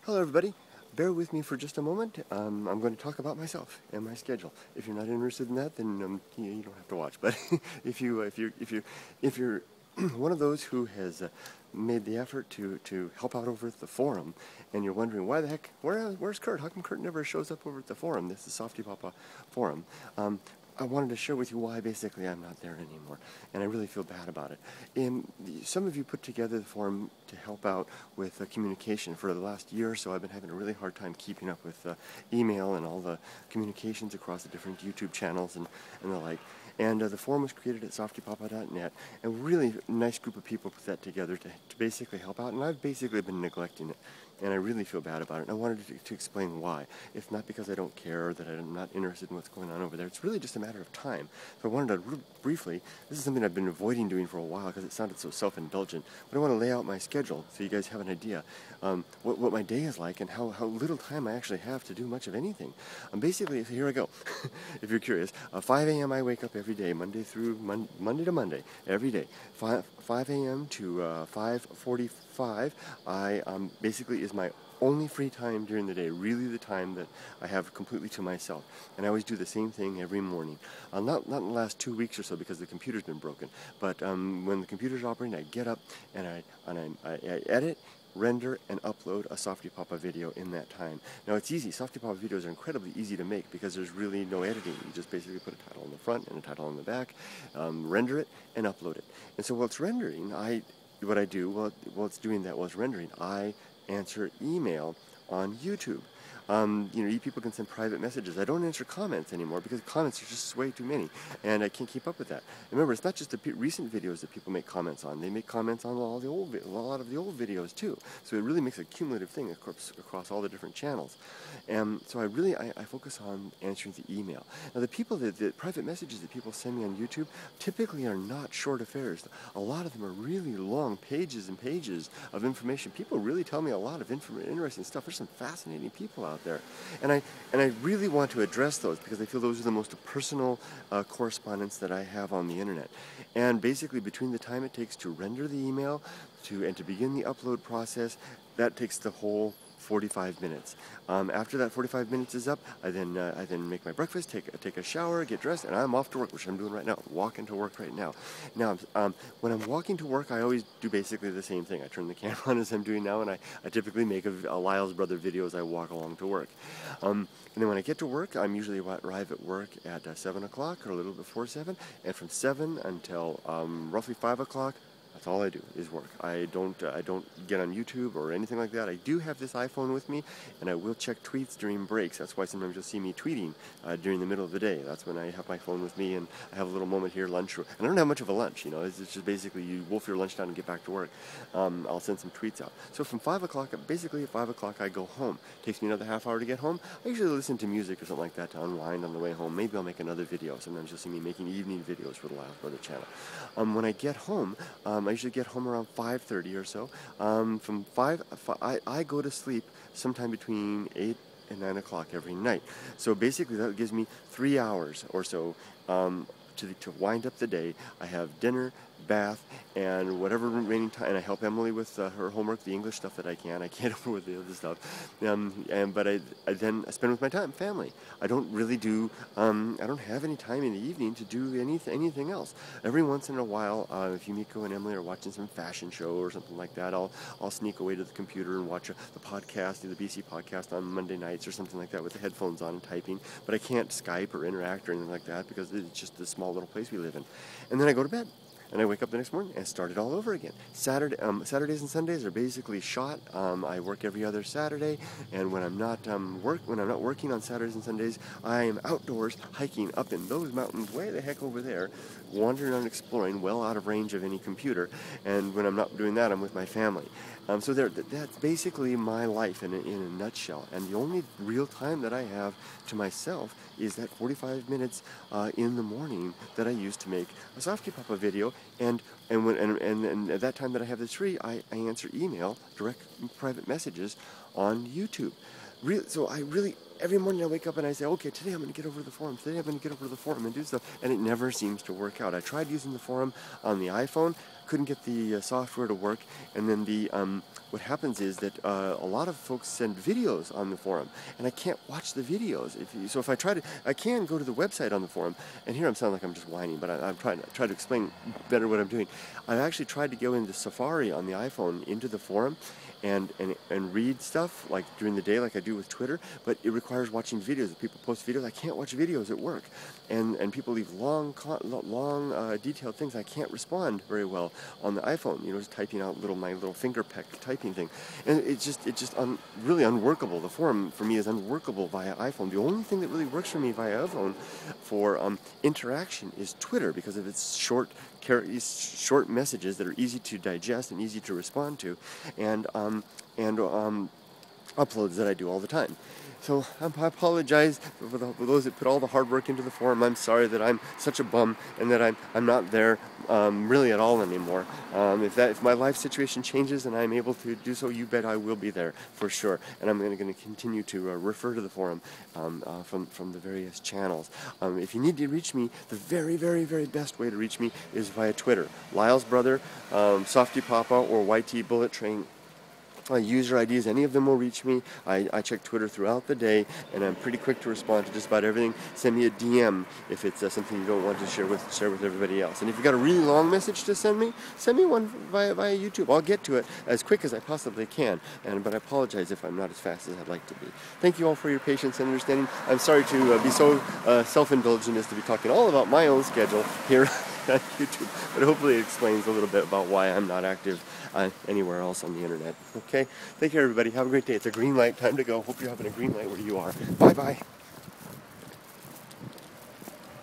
Hello everybody, bear with me for just a moment. I'm going to talk about myself and my schedule. If you're not interested in that, then you don't have to watch. But if you're one of those who has made the effort to help out over at the forum, and you're wondering why the heck, where's Kurt? How come Kurt never shows up over at the forum? This is Softy Papa forum. I wanted to share with you why basically I'm not there anymore, and I really feel bad about it. Some of you put together the forum to help out with communication. For the last year or so, I've been having a really hard time keeping up with email and all the communications across the different YouTube channels and the like. And the forum was created at softypapa.net, and a really nice group of people put that together to basically help out, and I've basically been neglecting it. And I really feel bad about it, and I wanted to explain why. It's not because I don't care or that I'm not interested in what's going on over there. It's really just a matter of time. So I wanted to briefly, this is something I've been avoiding doing for a while because it sounded so self-indulgent, but I want to lay out my schedule so you guys have an idea what my day is like and how little time I actually have to do much of anything. Basically, here I go. If you're curious, 5 a.m. I wake up every day, Monday to Monday, every day. 5 a.m. to 5:45, I basically is my only free time during the day, really the time that I have completely to myself. And I always do the same thing every morning. Not in the last 2 weeks or so because the computer's been broken, but when the computer's operating, I get up and I edit, render, and upload a Softy Papa video in that time. Now it's easy. Softy Papa videos are incredibly easy to make because there's really no editing. You just basically put a title on the front and a title on the back, render it, and upload it. And so while it's rendering, what I do while it's doing that, while it's rendering, I answer email on YouTube. You people can send private messages. I don't answer comments anymore because comments are just way too many, and I can't keep up with that. And remember, it's not just the recent videos that people make comments on. They make comments on a lot of the old videos too. So it really makes a cumulative thing across all the different channels. And so I focus on answering the email. Now the private messages that people send me on YouTube typically are not short affairs. A lot of them are really long, pages and pages of information. People really tell me a lot of interesting stuff. There's some fascinating people out there, and I really want to address those because I feel those are the most personal correspondence that I have on the internet. And basically, between the time it takes to render the email and to begin the upload process, that takes the whole 45 minutes. After that 45 minutes is up, I then make my breakfast, take a shower, get dressed, and I'm off to work, which I'm doing right now. Walking to work right now. Now, when I'm walking to work, I always do basically the same thing. I turn the camera on as I'm doing now, and I typically make a LylesBrother video as I walk along to work. And then when I get to work, I'm usually arrive at work at 7 o'clock or a little before 7, and from 7 until roughly 5 o'clock, that's all I do is work. I don't get on YouTube or anything like that. I do have this iPhone with me, and I will check tweets during breaks. That's why sometimes you'll see me tweeting during the middle of the day. That's when I have my phone with me, and I have a little moment here, lunch. And I don't have much of a lunch, It's just basically you wolf your lunch down and get back to work. I'll send some tweets out. So from 5 o'clock, basically at 5 o'clock, I go home. It takes me another half hour to get home. I usually listen to music or something like that to unwind on the way home. Maybe I'll make another video. Sometimes you'll see me making evening videos for the LylesBrother channel. When I get home, I usually get home around 5:30 or so. From 5, I go to sleep sometime between 8 and 9 o'clock every night. So basically that gives me 3 hours or so to wind up the day. I have dinner, bath, and whatever remaining time, and I help Emily with her homework, the English stuff that I can. I can't over with the other stuff. But I then spend with my family. I don't really do, I don't have any time in the evening to do anything else. Every once in a while, if Yumiko and Emily are watching some fashion show or something like that, I'll sneak away to the computer and watch the podcast, the BC podcast on Monday nights or something like that with the headphones on and typing. But I can't Skype or interact or anything like that because it's just the small little place we live in. And then I go to bed. And I wake up the next morning and start it all over again. Saturdays and Sundays are basically shot. I work every other Saturday, and when I'm not working on Saturdays and Sundays, I am outdoors hiking up in those mountains way the heck over there, wandering and exploring, well out of range of any computer. And when I'm not doing that, I'm with my family. So that's basically my life in a nutshell. And the only real time that I have to myself is that 45 minutes in the morning that I use to make a Softy Papa video. And at that time that I have this free, I answer email, direct private messages on YouTube. So every morning I wake up and I say, okay, today I'm going to get over to the forum. And do stuff. And it never seems to work out. I tried using the forum on the iPhone. couldn't get the software to work, and then what happens is that a lot of folks send videos on the forum, and I can't watch the videos. So if I try to, I can go to the website on the forum, and here I'm sounding like I'm just whining, but I'm trying to explain better what I'm doing. I've actually tried to go into Safari on the iPhone into the forum and read stuff like during the day, like I do with Twitter, but it requires watching videos. If people post videos, I can't watch videos at work, and people leave long detailed things. I can't respond very well on the iPhone. You know, just typing out my little finger peck typing thing, and it's just really unworkable. The forum for me is unworkable via iPhone. The only thing that really works for me via iPhone for interaction is Twitter, because of its short messages that are easy to digest and easy to respond to, and uploads that I do all the time. So I apologize for those that put all the hard work into the forum. I'm sorry that I'm such a bum and that I'm not there really at all anymore. If my life situation changes and I'm able to do so, you bet I will be there for sure. And I'm going to continue to refer to the forum from the various channels. If you need to reach me, the very, very, very best way to reach me is via Twitter. LylesBrother, Softy Papa, or YT Bullet Train. User IDs, any of them will reach me. I check Twitter throughout the day, and I'm pretty quick to respond to just about everything. Send me a DM if it's something you don't want to share with everybody else. And if you've got a really long message to send me one via YouTube. I'll get to it as quick as I possibly can. But I apologize if I'm not as fast as I'd like to be. Thank you all for your patience and understanding. I'm sorry to be so self-indulgent as to be talking all about my own schedule here on YouTube, but hopefully it explains a little bit about why I'm not active anywhere else on the internet. Okay, thank you everybody. Have a great day. It's a green light. Time to go. Hope you're having a green light where you are. Bye bye.